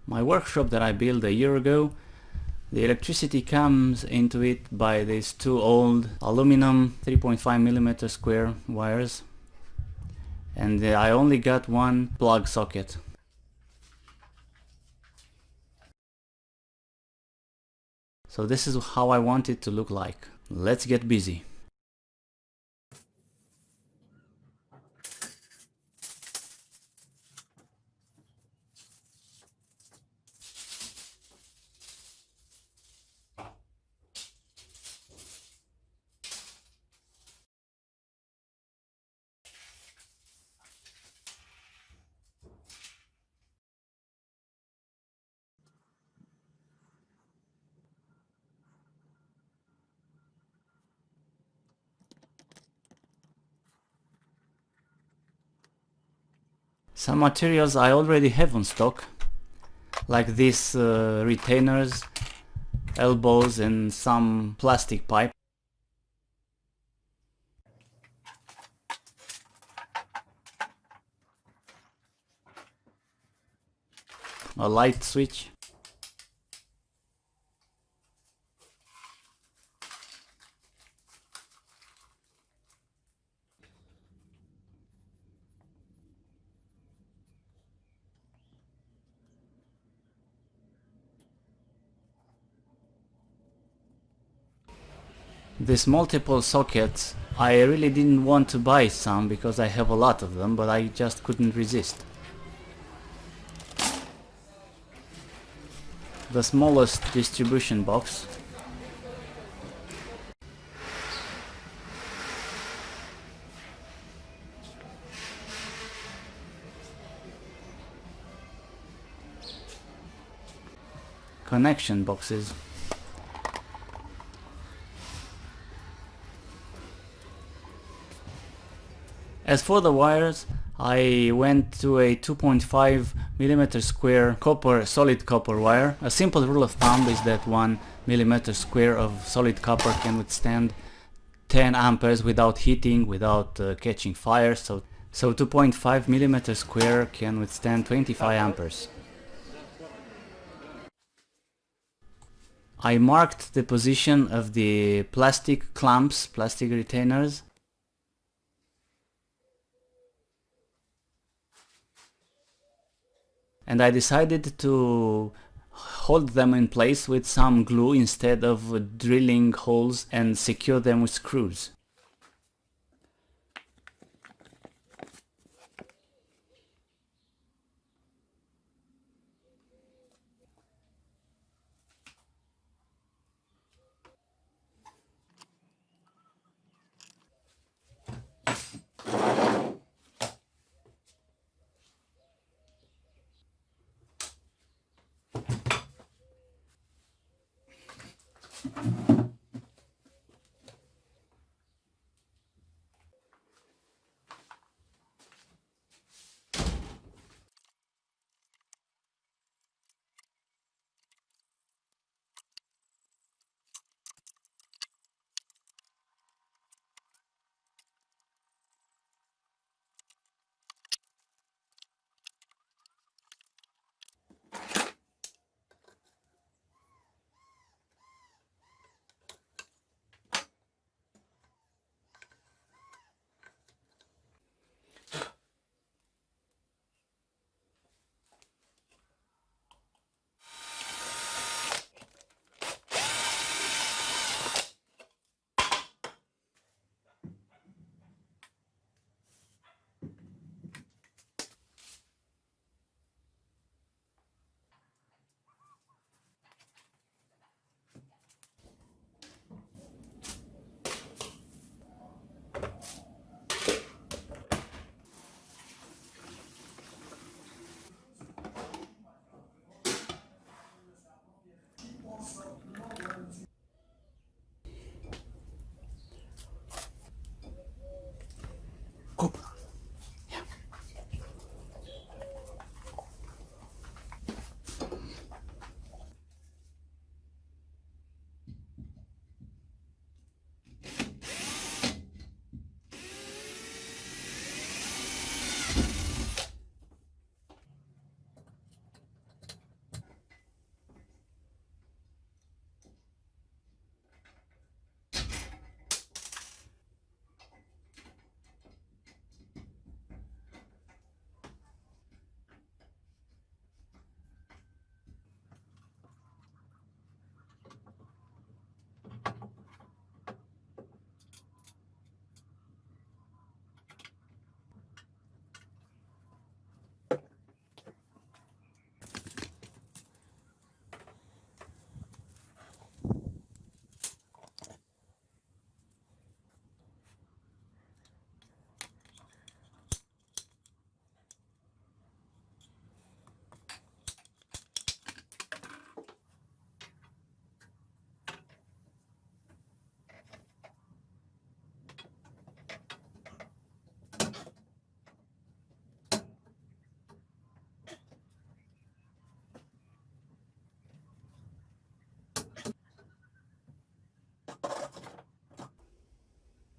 My workshop that I built a year ago, the electricity comes into it by these two old aluminum 3.5mm square wires, and I only got one plug socket. So this is how I want it to look like. Let's get busy. Some materials I already have on stock, like these retainers, elbows and some plastic pipe. A light switch. These multiple sockets, I really didn't want to buy some because I have a lot of them, but I just couldn't resist. The smallest distribution box. Connection boxes. As for the wires, I went to a 2.5mm square copper, solid copper wire. A simple rule of thumb is that 1mm square of solid copper can withstand 10 amperes without heating, without catching fire, so 2.5mm square can withstand 25 amperes. I marked the position of the plastic clamps, plastic retainers. And I decided to hold them in place with some glue instead of drilling holes and secure them with screws.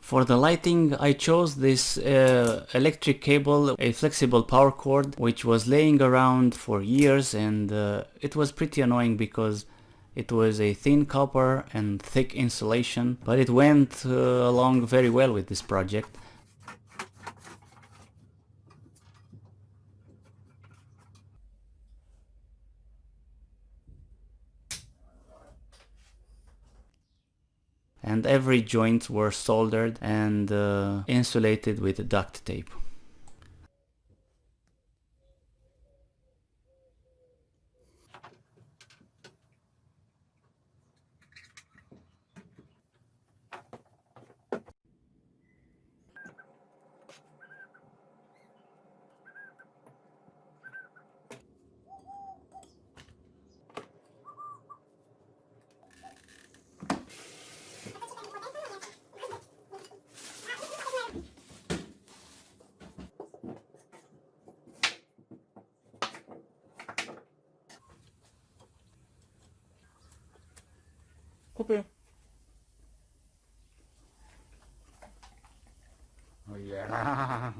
For the lighting, I chose this electric cable, a flexible power cord, which was laying around for years, and it was pretty annoying because it was a thin copper and thick insulation, but it went along very well with this project. And every joint were soldered and insulated with duct tape. Coupé. Oh yeah.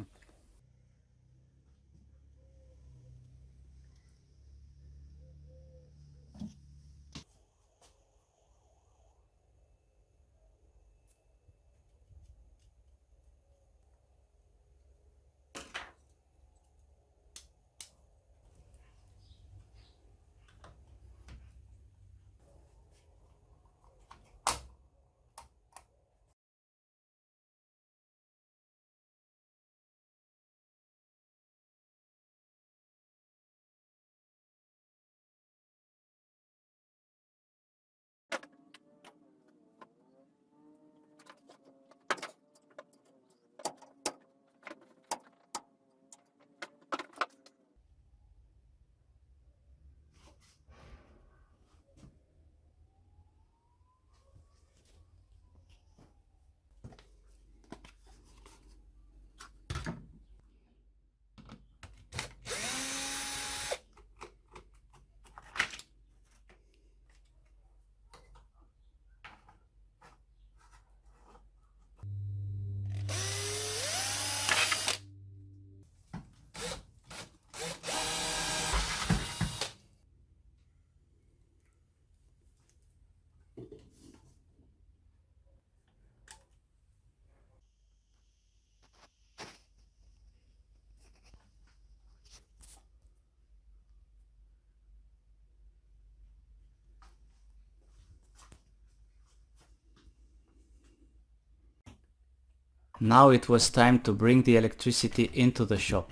Now it was time to bring the electricity into the shop.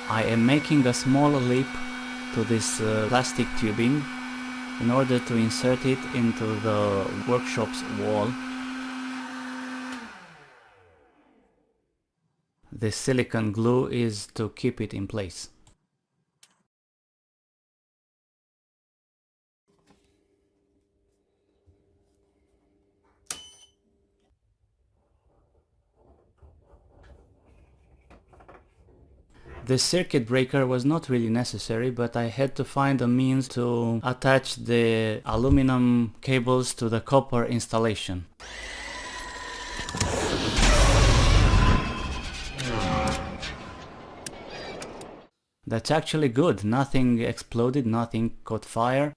I am making a small lip to this plastic tubing in order to insert it into the workshop's wall. The silicone glue is to keep it in place. The circuit breaker was not really necessary, but I had to find a means to attach the aluminum cables to the copper installation. That's actually good. Nothing exploded, nothing caught fire.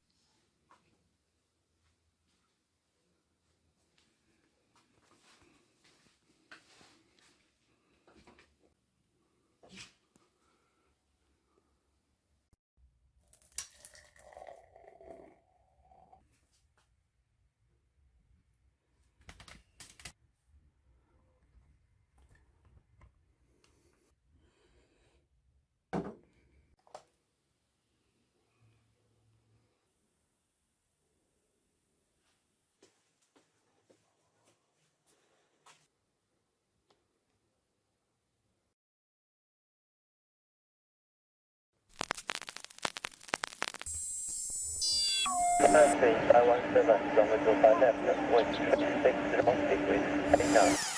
Taiwan 7, kilometer 5 left, wind 6 0 degree, 8 knots.